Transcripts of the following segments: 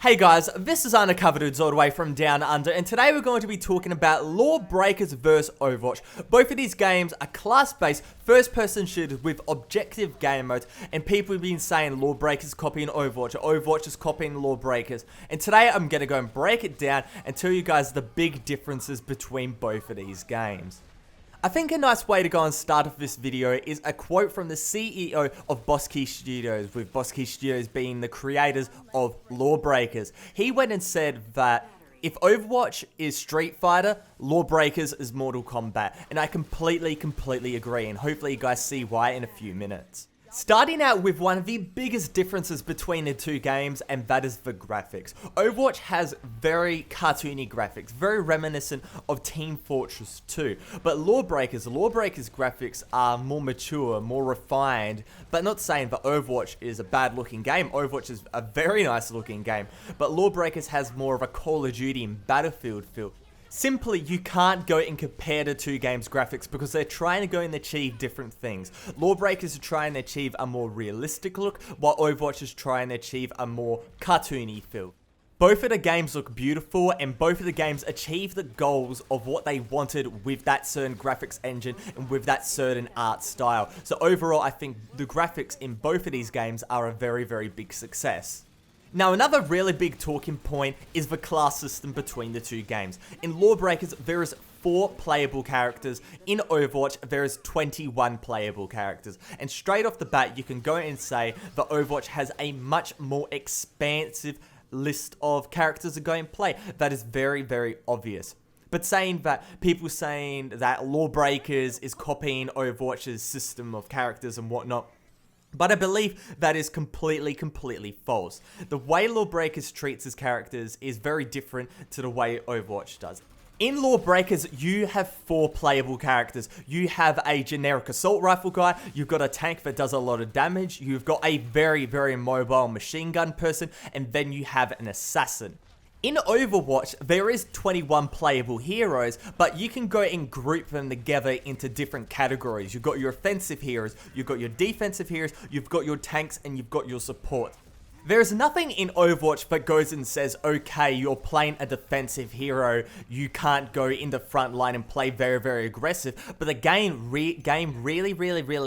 Hey guys, this is Undercover Dudes all the way from Down Under, and today we're going to be talking about LawBreakers vs Overwatch. Both of these games are class-based, first-person shooters with objective game modes, and people have been saying LawBreakers copying Overwatch, or Overwatch is copying LawBreakers. And today I'm going to go and break it down and tell you guys the big differences between both of these games. I think a nice way to go and start off this video is a quote from the CEO of Boss Key Studios, with Boss Key Studios being the creators of LawBreakers. He went and said that if Overwatch is Street Fighter, LawBreakers is Mortal Kombat. And I completely agree, and hopefully you guys see why in a few minutes. Starting out with one of the biggest differences between the two games, and that is the graphics. Overwatch has very cartoony graphics, very reminiscent of Team Fortress 2. But LawBreakers graphics are more mature, more refined, but not saying that Overwatch is a bad looking game. Overwatch is a very nice looking game, but LawBreakers has more of a Call of Duty and Battlefield feel. Simply, you can't go and compare the two games' graphics because they're trying to go and achieve different things. LawBreakers are trying to achieve a more realistic look, while Overwatch is trying to achieve a more cartoony feel. Both of the games look beautiful, and both of the games achieve the goals of what they wanted with that certain graphics engine and with that certain art style. So overall, I think the graphics in both of these games are a very big success. Now, another really big talking point is the class system between the two games. In LawBreakers, there is 4 playable characters. In Overwatch, there is 21 playable characters. And straight off the bat, you can go and say that Overwatch has a much more expansive list of characters to go and play. That is very obvious. But people saying that LawBreakers is copying Overwatch's system of characters and whatnot, but I believe that is completely false. The way LawBreakers treats his characters is very different to the way Overwatch does. In LawBreakers, you have 4 playable characters. You have a generic assault rifle guy, you've got a tank that does a lot of damage, you've got a very mobile machine gun person, and then you have an assassin. In Overwatch, there is 21 playable heroes, but you can go and group them together into different categories. You've got your offensive heroes, you've got your defensive heroes, you've got your tanks, and you've got your support. There is nothing in Overwatch that goes and says, okay, you're playing a defensive hero, you can't go in the front line and play very aggressive, but the game really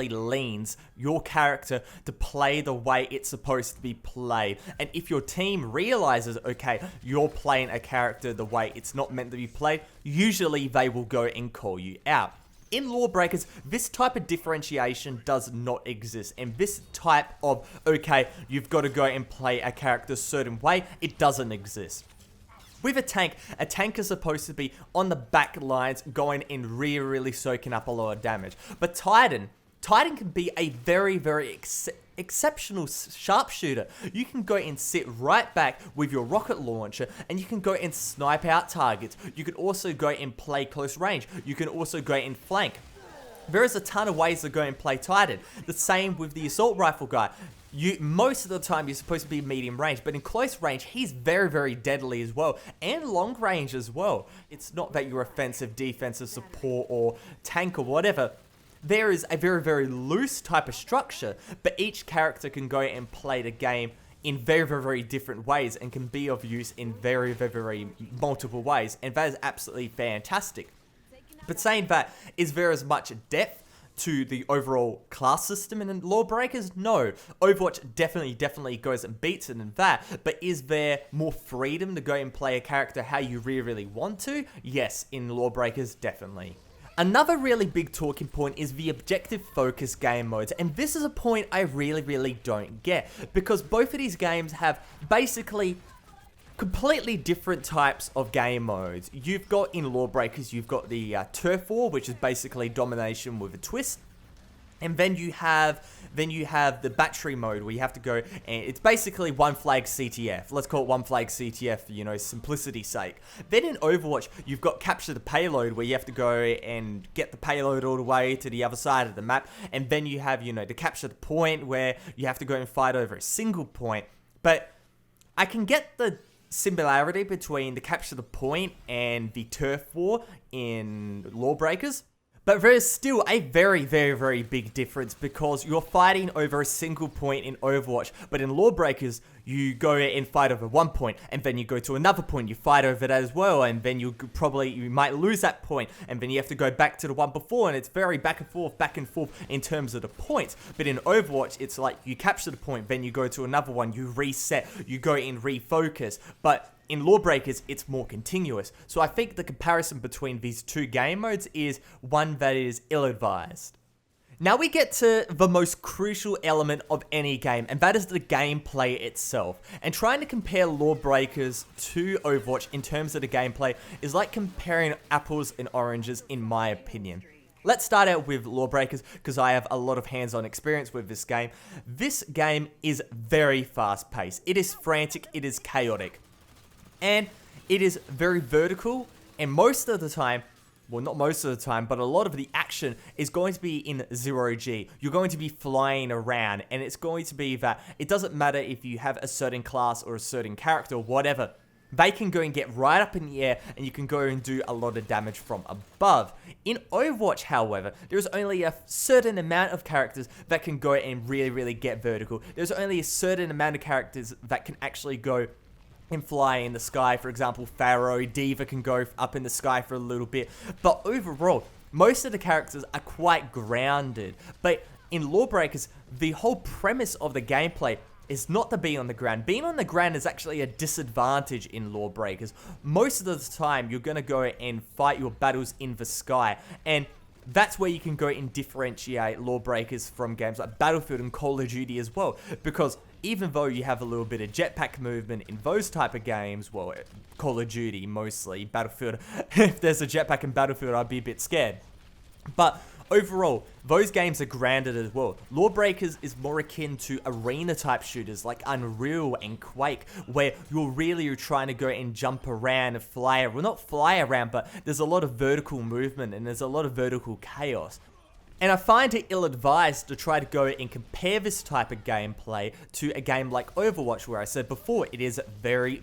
leans your character to play the way it's supposed to be played. And if your team realizes, okay, you're playing a character the way it's not meant to be played, usually they will go and call you out. In LawBreakers, this type of differentiation does not exist, and this type of, okay, you've got to go and play a character a certain way, it doesn't exist. With a tank is supposed to be on the back lines, going and really soaking up a lot of damage. But Titan can be a very exceptional sharpshooter. You can go and sit right back with your rocket launcher, and you can go and snipe out targets. You can also go and play close range. You can also go and flank. There is a ton of ways to go and play Titan. The same with the assault rifle guy. Most of the time you're supposed to be medium range, but in close range he's very deadly as well, and long range as well. It's not that you're offensive, defensive, support, or tank or whatever. There is a very loose type of structure, but each character can go and play the game in very different ways and can be of use in very multiple ways, and that is absolutely fantastic. But saying that, is there as much depth to the overall class system in LawBreakers? No. Overwatch definitely goes and beats it in that, but is there more freedom to go and play a character how you really want to? Yes, in LawBreakers, definitely. Another really big talking point is the objective focus game modes, and this is a point I really don't get, because both of these games have basically completely different types of game modes. You've got in LawBreakers, you've got the turf war, which is basically domination with a twist. And then you have the battery mode, where you have to go, and it's basically one flag CTF. Let's call it one flag CTF for, simplicity's sake. Then in Overwatch, you've got capture the payload, where you have to go and get the payload all the way to the other side of the map. And then you have, the capture the point, where you have to go and fight over a single point. But I can get the similarity between the capture the point and the turf war in LawBreakers. But there is still a very, very, very big difference because you're fighting over a single point in Overwatch, but in LawBreakers, you go and fight over 1 point, and then you go to another point, you fight over that as well, and then you might lose that point, and then you have to go back to the one before, and it's very back and forth in terms of the points. But in Overwatch, it's like you capture the point, then you go to another one, you reset, you go in refocus, but in LawBreakers, it's more continuous. So I think the comparison between these two game modes is one that is ill-advised. Now we get to the most crucial element of any game, and that is the gameplay itself. And trying to compare LawBreakers to Overwatch in terms of the gameplay is like comparing apples and oranges, in my opinion. Let's start out with LawBreakers, because I have a lot of hands-on experience with this game. This game is very fast-paced. It is frantic, it is chaotic. And it is very vertical, and most of the time, well, not most of the time, but a lot of the action is going to be in 0G. You're going to be flying around, and it's going to be that it doesn't matter if you have a certain class or a certain character or whatever. They can go and get right up in the air, and you can go and do a lot of damage from above. In Overwatch, however, there's only a certain amount of characters that can go and really get vertical. There's only a certain amount of characters that can actually go and fly in the sky. For example, Pharaoh, Diva can go up in the sky for a little bit. But overall, most of the characters are quite grounded. But in LawBreakers, the whole premise of the gameplay is not to be on the ground. Being on the ground is actually a disadvantage in LawBreakers. Most of the time, you're going to go and fight your battles in the sky. And that's where you can go and differentiate LawBreakers from games like Battlefield and Call of Duty as well. Because even though you have a little bit of jetpack movement in those type of games, well, Call of Duty mostly, Battlefield, if there's a jetpack in Battlefield, I'd be a bit scared. But overall, those games are grounded as well. LawBreakers is more akin to arena type shooters like Unreal and Quake, where you're trying to go and jump around and fly, well, not fly around, but there's a lot of vertical movement and there's a lot of vertical chaos. And I find it ill-advised to try to go and compare this type of gameplay to a game like Overwatch, where I said before, it is very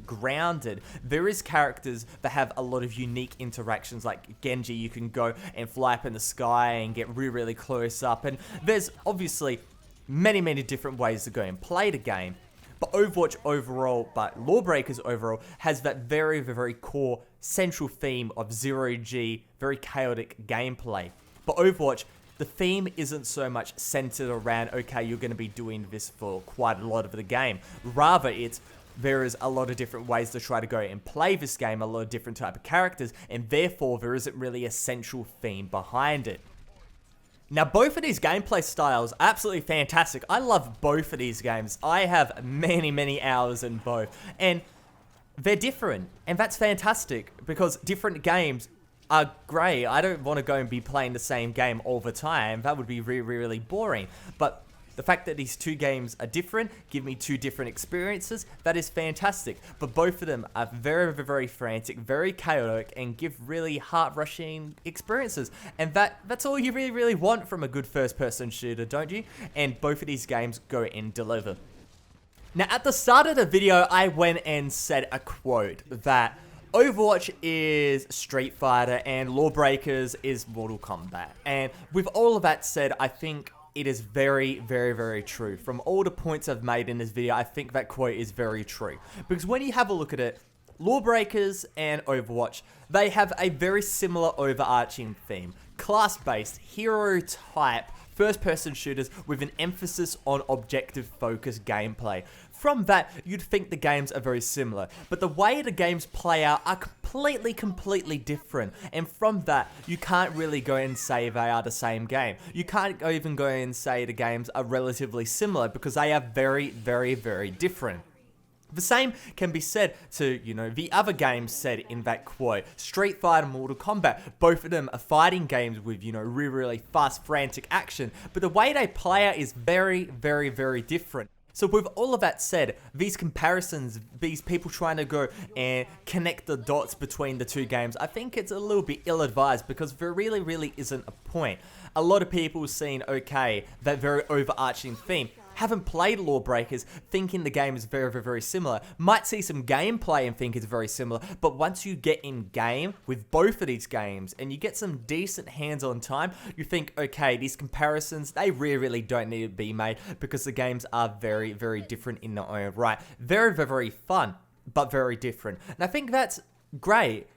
grounded. There is characters that have a lot of unique interactions, like Genji, you can go and fly up in the sky and get really close up, and there's obviously many different ways to go and play the game. But Overwatch overall, but LawBreakers overall, has that very core central theme of 0G, very chaotic gameplay. But Overwatch, the theme isn't so much centered around, okay, you're going to be doing this for quite a lot of the game. Rather, there is a lot of different ways to try to go and play this game, a lot of different type of characters, and therefore there isn't really a central theme behind it. Now, both of these gameplay styles are absolutely fantastic. I love both of these games. I have many hours in both, and they're different, and that's fantastic, because different games are great. I don't want to go and be playing the same game all the time. That would be really boring. But the fact that these two games are different, give me two different experiences, that is fantastic. But both of them are very frantic, very chaotic, and give really heart-rushing experiences. And that's all you really want from a good first-person shooter, don't you? And both of these games go and deliver. Now, at the start of the video, I went and said a quote that Overwatch is Street Fighter and LawBreakers is Mortal Kombat. And with all of that said, I think it is very true. From all the points I've made in this video, I think that quote is very true. Because when you have a look at it, LawBreakers and Overwatch, they have a very similar overarching theme. Class-based, hero-type, first-person shooters with an emphasis on objective-focused gameplay. From that, you'd think the games are very similar, but the way the games play out are completely different, and from that, you can't really go and say they are the same game. You can't even go and say the games are relatively similar, because they are very different. The same can be said to, the other games said in that quote. Street Fighter and Mortal Kombat, both of them are fighting games with, really fast, frantic action, but the way they play out is very different. So with all of that said, these comparisons, these people trying to go and connect the dots between the two games, I think it's a little bit ill-advised, because there really isn't a point. A lot of people have seen, okay, that very overarching theme. haven't played LawBreakers thinking the game is very, very, very similar. Might see some gameplay and think it's very similar, but once you get in game with both of these games and you get some decent hands-on time, you think, okay, these comparisons, they really don't need to be made because the games are very, very different in their own right. Very, very, very fun, but very different. And I think that's great.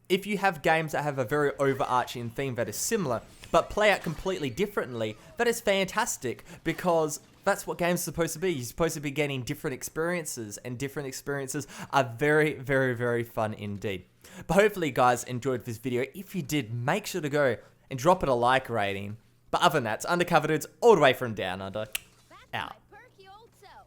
If you have games that have a very overarching theme that is similar, but play out completely differently, that is fantastic because that's what games are supposed to be. You're supposed to be getting different experiences, and different experiences are very, very, very fun indeed. But hopefully you guys enjoyed this video. If you did, make sure to go and drop it a like rating. But other than that, it's Undercover Dudes all the way from Down Under. Out.